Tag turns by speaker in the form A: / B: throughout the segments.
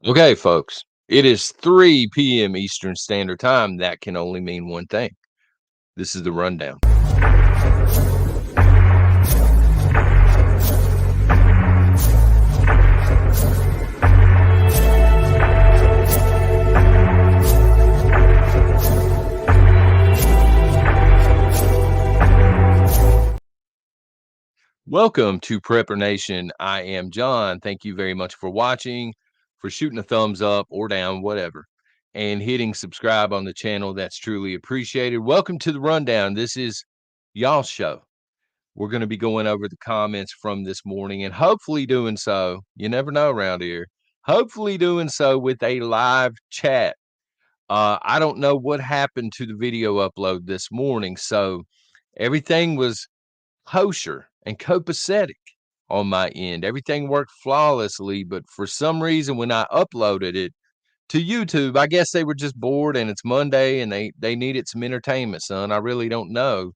A: Okay, folks, it is 3 p.m. Eastern Standard Time. That can only mean one thing. This is the rundown. Welcome to Prepper Nation. I am John. Thank you very much for watching, for shooting a thumbs up or down, whatever, and hitting subscribe on the channel. That's truly appreciated. Welcome to the rundown. This is y'all's show. We're going to be going over the comments from this morning and hopefully doing so. You never know around here. Hopefully doing so with a live chat. I don't know what happened to the video upload this morning, so everything was kosher and copacetic on my end. Everything worked flawlessly, but for some reason, when I uploaded it to YouTube, I guess they were just bored and it's Monday and they needed some entertainment, son. I really don't know,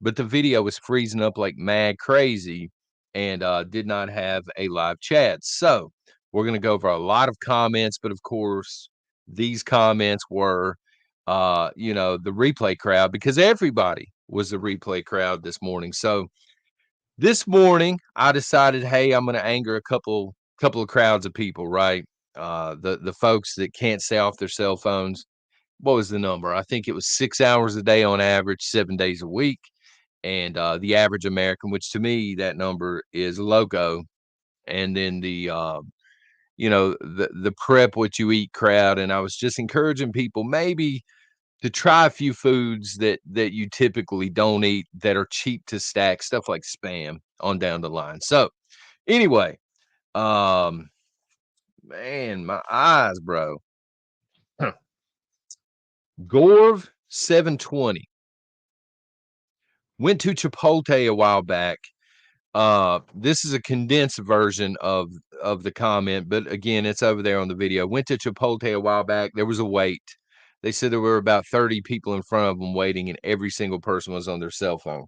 A: but the video was freezing up like mad crazy and did not have a live chat. So we're going to go over a lot of comments, but of course, these comments were, the replay crowd because everybody was the replay crowd this morning. So this morning, I decided, hey, I'm going to anger a couple of crowds of people, right? The folks that can't stay off their cell phones. What was the number? I think it was 6 hours a day on average, 7 days a week, and the average American, which to me that number is loco. And then the prep what you eat crowd, and I was just encouraging people maybe to try a few foods that you typically don't eat that are cheap to stack, stuff like Spam on down the line. So anyway, um, man, my eyes, bro. Gorv 720 went to Chipotle a while back. This is a condensed version of the comment, but again, it's over there on the video. Went to Chipotle a while back. There was a wait. They said there were about 30 people in front of them waiting, and every single person was on their cell phone.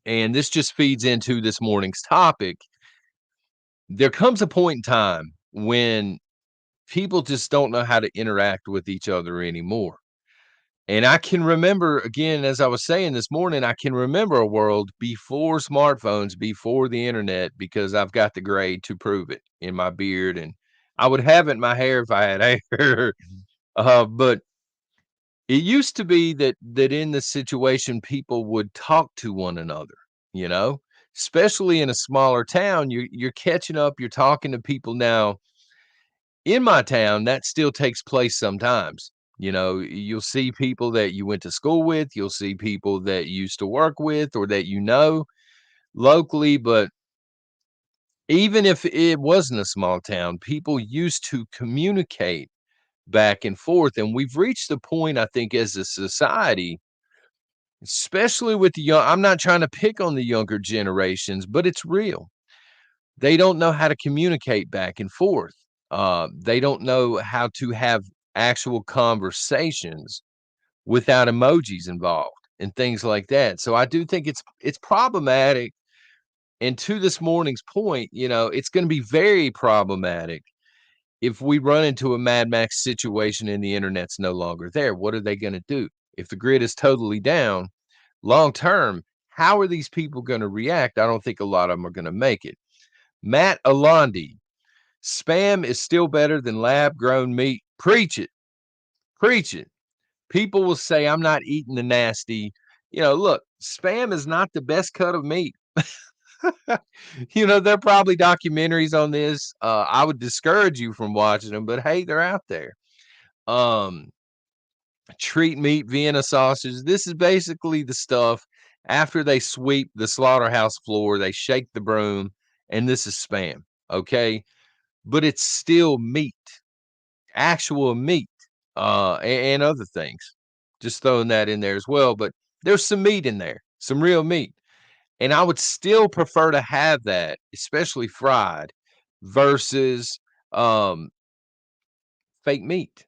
A: And this just feeds into this morning's topic. There comes a point in time when people just don't know how to interact with each other anymore. And I can remember, again, as I was saying this morning, I can remember a world before smartphones, before the internet, because I've got the gray to prove it in my beard. And I would have it in my hair if I had hair. But it used to be that in the situation, people would talk to one another, you know, especially in a smaller town. You're catching up, you're talking to people now. In my town, that still takes place sometimes. You know, you'll see people that you went to school with, you'll see people that you used to work with or that you know locally, but even if it wasn't a small town, people used to communicate back and forth. And we've reached the point, I think, as a society, especially with the young, I'm not trying to pick on the younger generations, but it's real. They don't know how to communicate back and forth. They don't know how to have actual conversations without emojis involved and things like that. So I do think it's problematic. And to this morning's point, it's going to be very problematic if we run into a Mad Max situation and the internet's no longer there. What are they going to do? If the grid is totally down long term, how are these people going to react? I don't think a lot of them are going to make it. Matt Alandi, Spam is still better than lab grown meat. Preach it. Preach it. People will say, I'm not eating the nasty. Look, Spam is not the best cut of meat. There are probably documentaries on this. I would discourage you from watching them, but hey, they're out there. Um, Treat meat, Vienna sausage. This is basically the stuff after they sweep the slaughterhouse floor, they shake the broom, and this is Spam. Okay. But it's still meat, actual meat, and other things. Just throwing that in there as well. But there's some meat in there, some real meat. And I would still prefer to have that, especially fried, versus um, fake meat,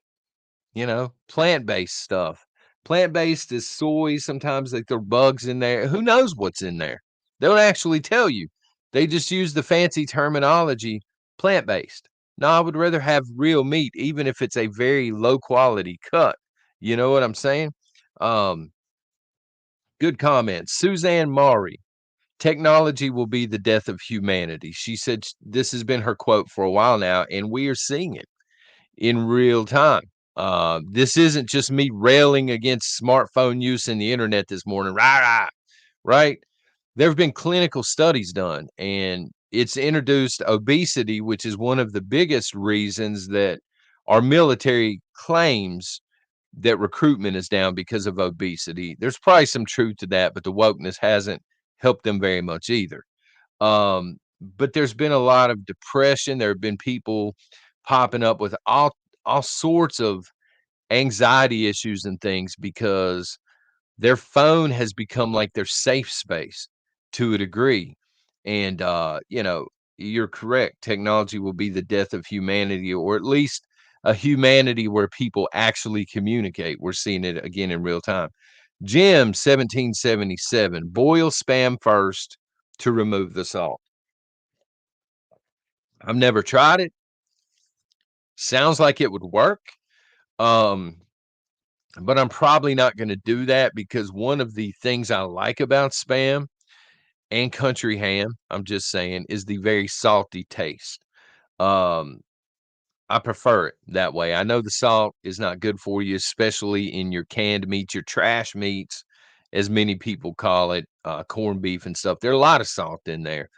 A: plant-based stuff. Plant-based is soy. Sometimes they throw bugs in there. Who knows what's in there? They don't actually tell you. They just use the fancy terminology Plant-based. No, I would rather have real meat, even if it's a very low quality cut. You know what I'm saying? Um, Good comment. Suzanne Maury, technology will be the death of humanity. She said this has been her quote for a while now, and we are seeing it in real time. This isn't just me railing against smartphone use and the internet this morning. Rah, rah, right? There have been clinical studies done, and it's introduced obesity, which is one of the biggest reasons that our military claims that recruitment is down because of obesity. There's probably some truth to that, but the wokeness hasn't helped them very much either. But there's been a lot of depression. There have been people popping up with all sorts of anxiety issues and things because their phone has become like their safe space to a degree. And, you're correct. Technology will be the death of humanity, or at least a humanity where people actually communicate. We're seeing it again in real time. Jim, 1777, boil spam first to remove the salt. I've never tried it. Sounds like it would work. Um, but I'm probably not going to do that because one of the things I like about spam and country ham, I'm just saying, is the very salty taste. Um, I prefer it that way. I know the salt is not good for you, especially in your canned meats, your trash meats, as many people call it, corned beef and stuff. There's a lot of salt in there.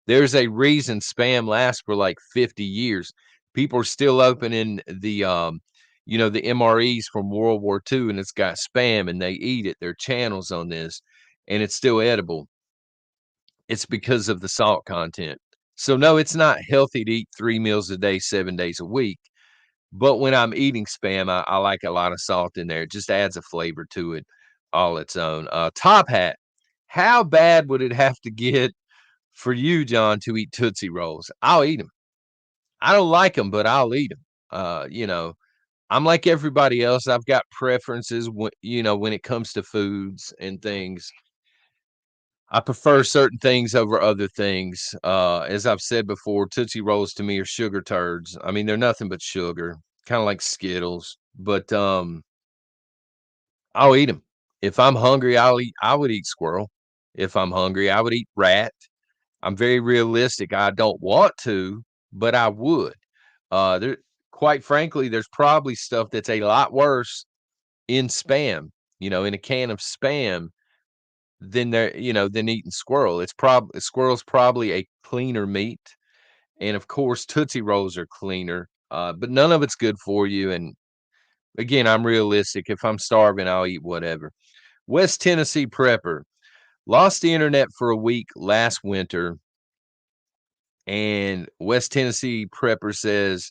A: There's a reason spam lasts for like 50 years. People are still opening the MREs from World War II, and it's got spam, and they eat it. There are channels on this, and it's still edible. It's because of the salt content. So, no, it's not healthy to eat 3 meals a day, 7 days a week, but when I'm eating spam, I like a lot of salt in there. It just adds a flavor to it all its own. Top hat, how bad would it have to get for you, John, to eat Tootsie Rolls? I'll eat them. I don't like them, but I'll eat them. I'm like everybody else. I've got preferences when it comes to foods and things. I prefer certain things over other things. As I've said before, Tootsie Rolls to me are sugar turds. I mean, they're nothing but sugar, kind of like Skittles. But I'll eat them. If I'm hungry, I would eat squirrel. If I'm hungry, I would eat rat. I'm very realistic. I don't want to, but I would. There, quite frankly, there's probably stuff that's a lot worse in spam. In a can of spam than eating squirrel. Squirrel's probably a cleaner meat, and of course, Tootsie Rolls are cleaner, but none of it's good for you, and again, I'm realistic. If I'm starving, I'll eat whatever. West Tennessee prepper lost the internet for a week last winter, and West Tennessee prepper says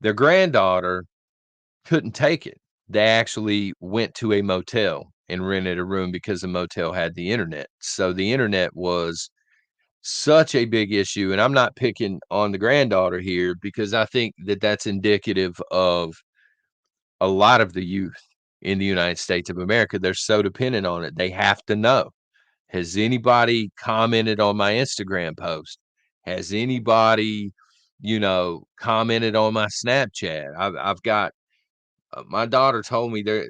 A: their granddaughter couldn't take it. They actually went to a motel and rented a room because the motel had the internet. So the internet was such a big issue, and I'm not picking on the granddaughter here because I think that that's indicative of a lot of the youth in the United States of America. They're so dependent on it. They have to know. Has anybody commented on my Instagram post? Has anybody, commented on my Snapchat? I've got my daughter told me there.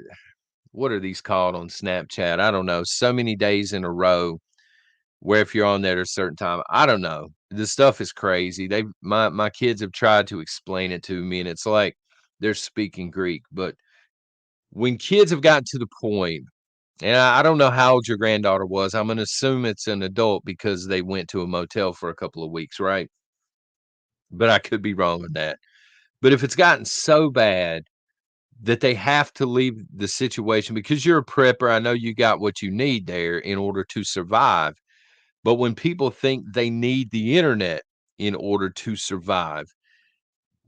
A: What are these called on Snapchat? I don't know. So many days in a row where if you're on there at a certain time, I don't know. The stuff is crazy. My kids have tried to explain it to me, and it's like they're speaking Greek. But when kids have gotten to the point, and I don't know how old your granddaughter was. I'm gonna assume it's an adult because they went to a motel for a couple of weeks, right? But I could be wrong on that. But if it's gotten so bad that they have to leave the situation because you're a prepper, I know you got what you need there in order to survive. But when people think they need the internet in order to survive,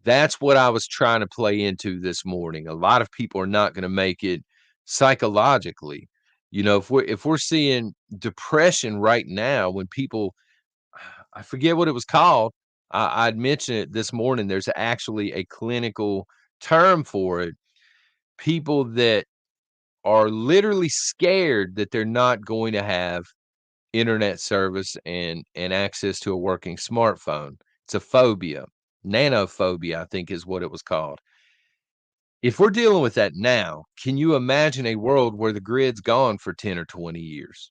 A: that's what I was trying to play into this morning. A lot of people are not gonna make it psychologically. If we're seeing depression right now when people I forget what it was called. I'd mentioned it this morning. There's actually a clinical term for it. People that are literally scared that they're not going to have internet service and access to a working smartphone. It's a phobia. Nanophobia, I think is what it was called. If we're dealing with that now, can you imagine a world where the grid's gone for 10 or 20 years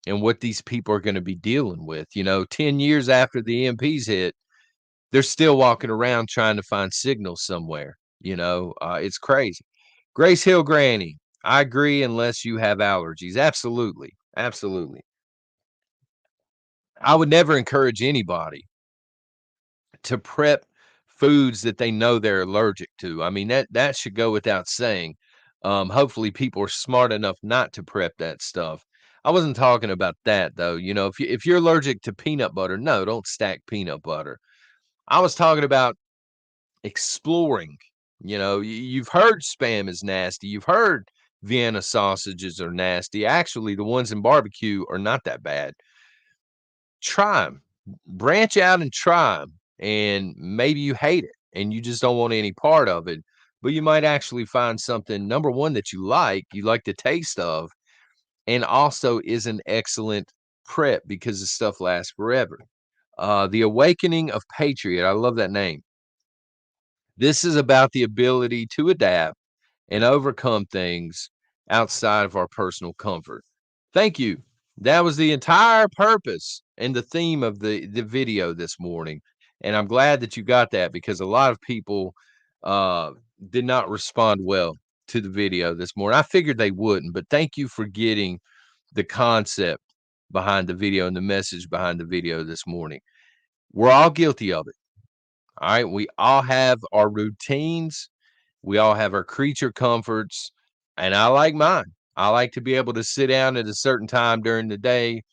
A: and what these people are going to be dealing with? 10 years after the EMPs hit, they're still walking around trying to find signals somewhere. It's crazy. Grace Hill Granny, I agree unless you have allergies. Absolutely. Absolutely. I would never encourage anybody to prep foods that they know they're allergic to. I mean, that should go without saying. Hopefully people are smart enough not to prep that stuff. I wasn't talking about that though. If you're allergic to peanut butter, no, don't stack peanut butter. I was talking about exploring. You've heard Spam is nasty. You've heard Vienna sausages are nasty. Actually, the ones in barbecue are not that bad. Try them. Branch out and try them, and maybe you hate it and you just don't want any part of it, but you might actually find something, number 1, that you like the taste of, and also is an excellent prep because the stuff lasts forever. The Awakening of Patriot, I love that name. This is about the ability to adapt and overcome things outside of our personal comfort. Thank you. That was the entire purpose and the theme of the video this morning. And I'm glad that you got that because a lot of people uh, did not respond well to the video this morning. I figured they wouldn't, but thank you for getting the concept behind the video and the message behind the video this morning. We're all guilty of it. All right. We all have our routines, we all have our creature comforts, and I like mine. I like to be able to sit down at a certain time during the day,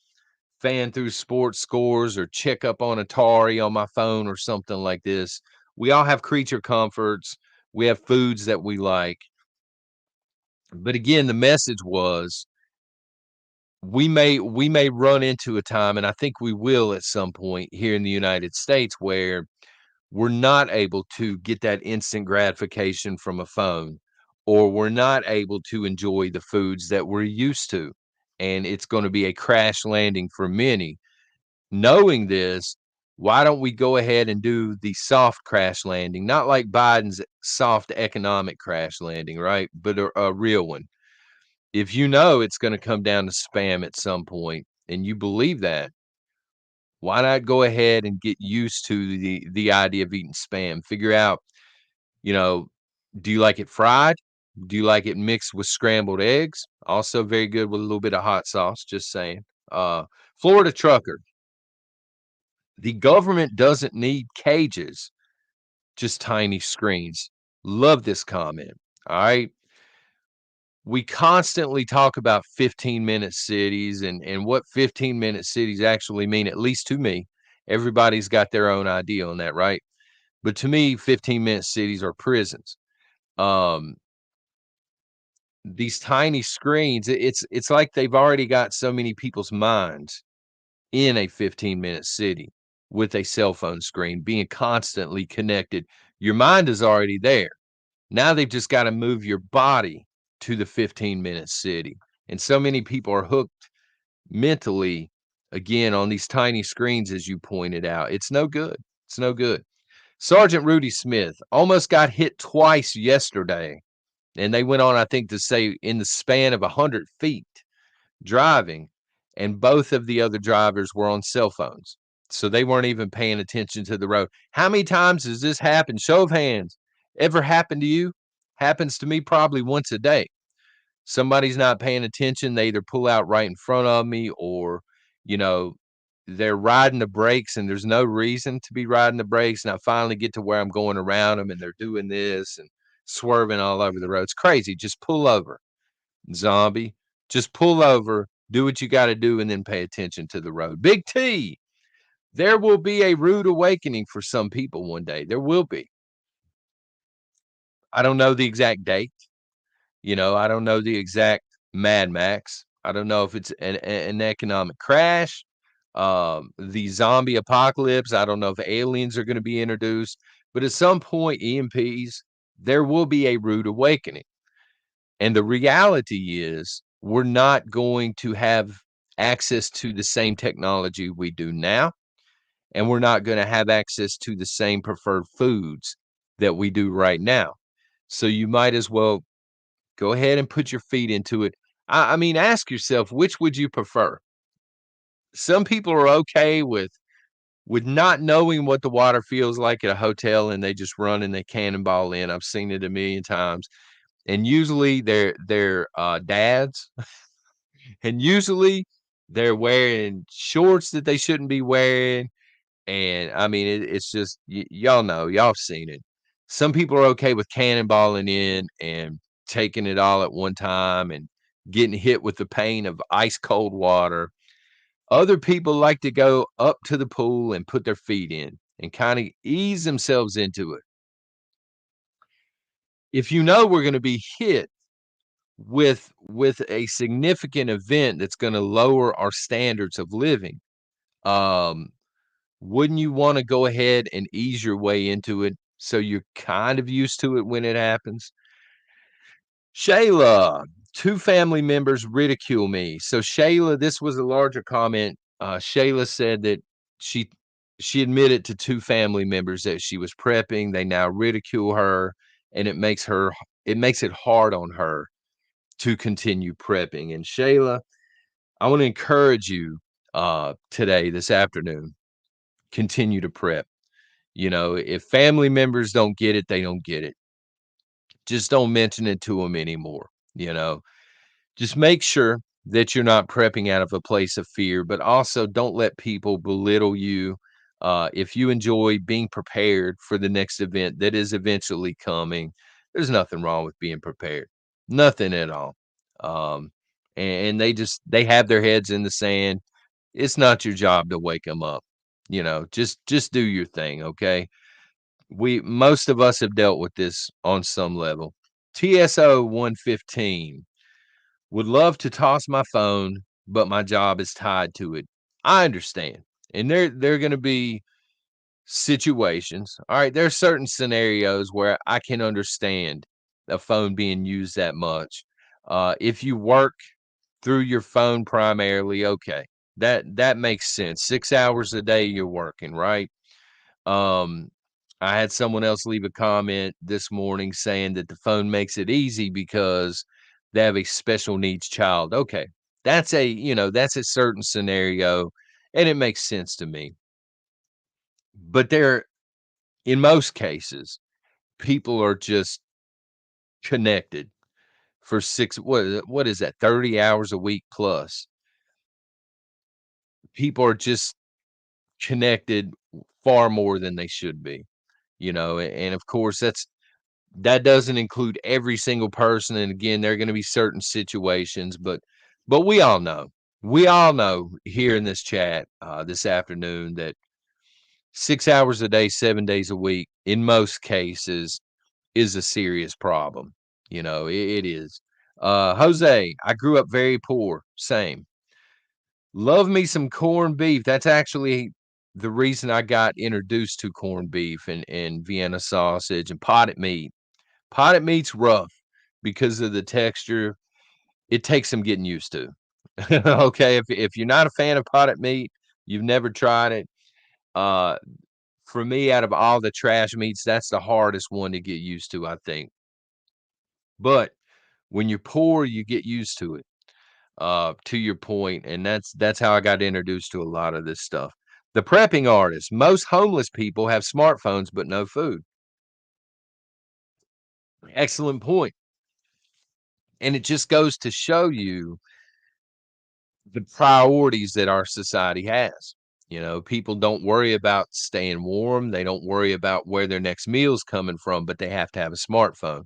A: fan through sports scores, or check up on Atari on my phone or something like this. We all have creature comforts. We have foods that we like. But again, the message was we may run into a time, and I think we will at some point here in the United States, where we're not able to get that instant gratification from a phone, or we're not able to enjoy the foods that we're used to. And it's going to be a crash landing for many. Knowing this, why don't we go ahead and do the soft crash landing? Not like Biden's soft economic crash landing, right? But a real one. If you know it's going to come down to spam at some point and you believe that, why not go ahead and get used to the idea of eating spam? Figure out, you know, do you like it fried? Do you like it mixed with scrambled eggs? Also very good with a little bit of hot sauce, just saying. Uh, Florida trucker, the government doesn't need cages, just tiny screens. Love this comment. All right. We constantly talk about 15-minute cities and what 15-minute cities actually mean, at least to me. Everybody's got their own idea on that, right? But to me, 15-minute cities are prisons. Um, these tiny screens, it's like they've already got so many people's minds in a 15-minute city with a cell phone screen being constantly connected. Your mind is already there. Now they've just got to move your body to the 15-minute city. And so many people are hooked mentally again on these tiny screens, as you pointed out. It's no good. It's no good. Sergeant Rudy Smith almost got hit twice yesterday. And they went on, I think, to say in the span of 100 feet driving. And both of the other drivers were on cell phones. So they weren't even paying attention to the road. How many times has this happened? Show of hands. Ever happened to you? Happens to me probably once a day. Somebody's not paying attention. They either pull out right in front of me, or, you know, they're riding the brakes and there's no reason to be riding the brakes. And I finally get to where I'm going around them and they're doing this and swerving all over the road. It's crazy. Just pull over, zombie. Just pull over, do what you got to do, and then pay attention to the road. Big T, there will be a rude awakening for some people one day. There will be. I don't know the exact date. I don't know the exact Mad Max. I don't know if it's an economic crash, the zombie apocalypse. I don't know if aliens are going to be introduced, but at some point, EMPs, there will be a rude awakening. And the reality is, we're not going to have access to the same technology we do now. and we're not gonna have access to the same preferred foods that we do right now. So you might as well go ahead and put your feet into it. I mean, ask yourself, which would you prefer? Some people are okay with not knowing what the water feels like at a hotel, and they just run and they cannonball in. I've seen it a million times, and usually they're dads, and usually they're wearing shorts that they shouldn't be wearing, and I mean, it's just y'all know, y'all have seen it. Some people are okay with cannonballing in and taking it all at one time and getting hit with the pain of ice cold water. Other people like to go up to the pool and put their feet in and kinda ease themselves into it. If you know we're gonna be hit with a significant event that's gonna lower our standards of living, um, wouldn't you wanna go ahead and ease your way into it so you're kind of used to it when it happens? Shayla, 2 family members ridicule me. So Shayla, this was a larger comment. Shayla said that she she admitted to 2 family members that she was prepping. They now ridicule her, and it makes it hard on her to continue prepping. And Shayla, I want to encourage you today, this afternoon, continue to prep. You know, if family members don't get it, they don't get it. Just don't mention it to them anymore. You know, just make sure that you're not prepping out of a place of fear, but also don't let people belittle you. If you enjoy being prepared for the next event that is eventually coming, there's nothing wrong with being prepared. Nothing at all. Um, and they have their heads in the sand. It's not your job to wake them up. You know, just do your thing, okay? Most of us have dealt with this on some level. TSO 115. Would love to toss my phone, but my job is tied to it. I understand. And there are gonna be situations. All right, there are certain scenarios where I can understand a phone being used that much. If you work through your phone primarily, okay. That makes sense. 6 hours a day you're working, right? Um, I had someone else leave a comment this morning saying that the phone makes it easy because they have a special needs child. Okay. That's a certain scenario and it makes sense to me. But in most cases, people are just connected for what is that, 30 hours a week plus. People are just connected far more than they should be, and of course that doesn't include every single person, and again, there are gonna be certain situations, but we all know here in this chat, this afternoon that 6 hours a day, 7 days a week, in most cases, is a serious problem. It is. Jose, I grew up very poor. Same. Love me some corned beef. That's actually the reason I got introduced to corned beef and Vienna sausage and potted meat. Potted meat's rough because of the texture. It takes some getting used to. Okay, if you're not a fan of potted meat, you've never tried it. Uh, for me, out of all the trash meats, that's the hardest one to get used to, I think. But when you're poor, you get used to it. To your point, and that's how I got introduced to a lot of this stuff. The prepping artist. Most homeless people have smartphones, but no food. Excellent point. And it just goes to show you the priorities that our society has. People don't worry about staying warm. They don't worry about where their next meal's coming from, but they have to have a smartphone.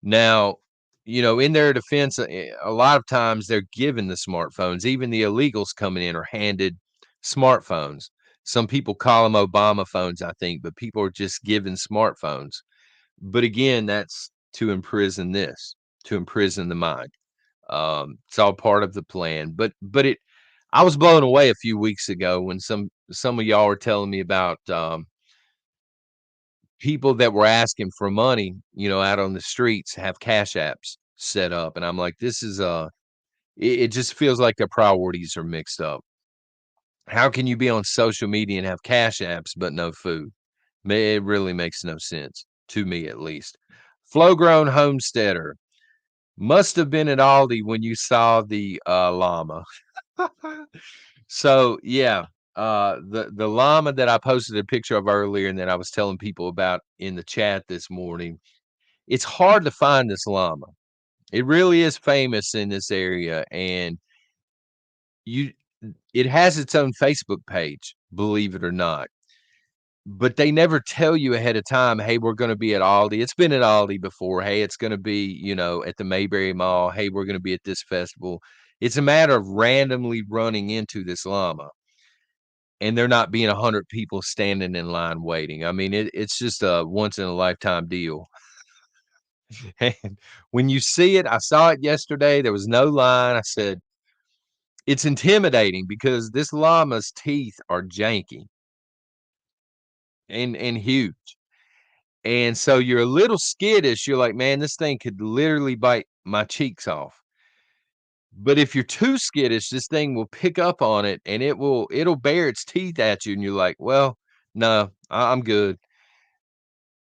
A: Now, in their defense, a lot of times they're given the smartphones. Even the illegals coming in are handed smartphones. Some people call them Obama phones, I think, but people are just given smartphones. But again, that's to imprison the mind. It's all part of the plan. I was blown away a few weeks ago when some of y'all were telling me about people that were asking for money, out on the streets have cash apps set up. And I'm like, this is it just feels like their priorities are mixed up. How can you be on social media and have cash apps but no food? It really makes no sense, to me at least. Flow-grown homesteader. Must have been at Aldi when you saw the, llama. So, yeah, the llama that I posted a picture of earlier and that I was telling people about in the chat this morning, it's hard to find this llama. It really is famous in this area, and you it has its own Facebook page, believe it or not. But they never tell you ahead of time, "Hey, we're gonna be at Aldi." It's been at Aldi before. "Hey, it's gonna be, at the Mayberry Mall. Hey, we're gonna be at this festival." It's a matter of randomly running into this llama, and there not being 100 people standing in line waiting. I mean, it's just a once in a lifetime deal. And when you see it, I saw it yesterday, there was no line. I said, "It's intimidating because this llama's teeth are janky and huge." And so you're a little skittish. You're like, "Man, this thing could literally bite my cheeks off." But if you're too skittish, this thing will pick up on it and it'll bare its teeth at you, and you're like, "Well, no, I'm good."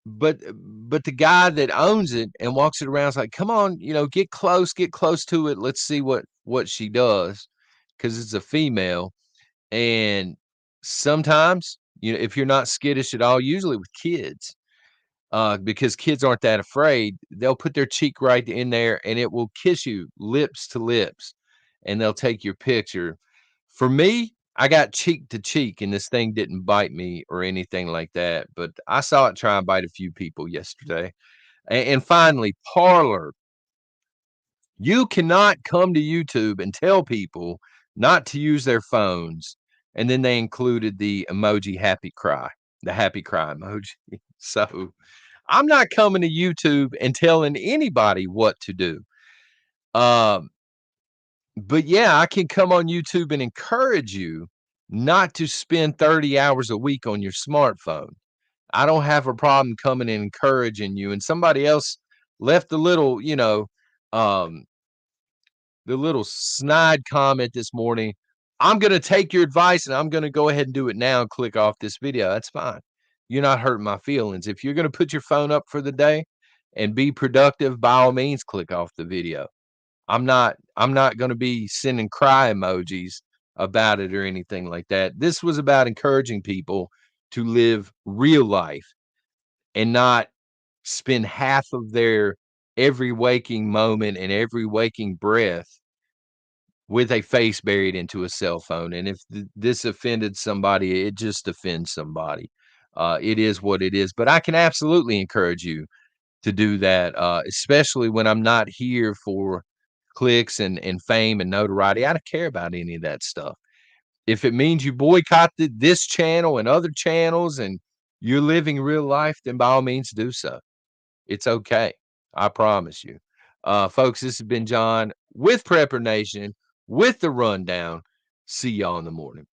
A: But the guy that owns it and walks it around is like, "Come on, get close to it. Let's see what she does," because it's a female. And sometimes, if you're not skittish at all, usually with kids, because kids aren't that afraid. They'll put their cheek right in there and it will kiss you lips to lips and they'll take your picture. For me, I got cheek to cheek and this thing didn't bite me or anything like that. But I saw it try and bite a few people yesterday. And finally, Parlor. You cannot come to YouTube and tell people not to use their phones. And then they included the emoji happy cry, the happy cry emoji. So I'm not coming to YouTube and telling anybody what to do. Um, but yeah, I can come on YouTube and encourage you not to spend 30 hours a week on your smartphone. I don't have a problem coming and encouraging you. And somebody else left um, the little snide comment this morning. I'm going to take your advice and I'm going to go ahead and do it now and click off this video. That's fine. You're not hurting my feelings. If you're going to put your phone up for the day and be productive, by all means, click off the video. I'm not going to be sending cry emojis about it or anything like that. This was about encouraging people to live real life and not spend half of their every waking moment and every waking breath with a face buried into a cell phone. And if this offended somebody, it just offends somebody. It is what it is. But I can absolutely encourage you to do that, especially when I'm not here for clicks and fame and notoriety. I don't care about any of that stuff. If it means you boycott this channel and other channels and you're living real life, then by all means do so. It's okay. I promise you. Folks, this has been John with Prepper Nation with the rundown. See y'all in the morning.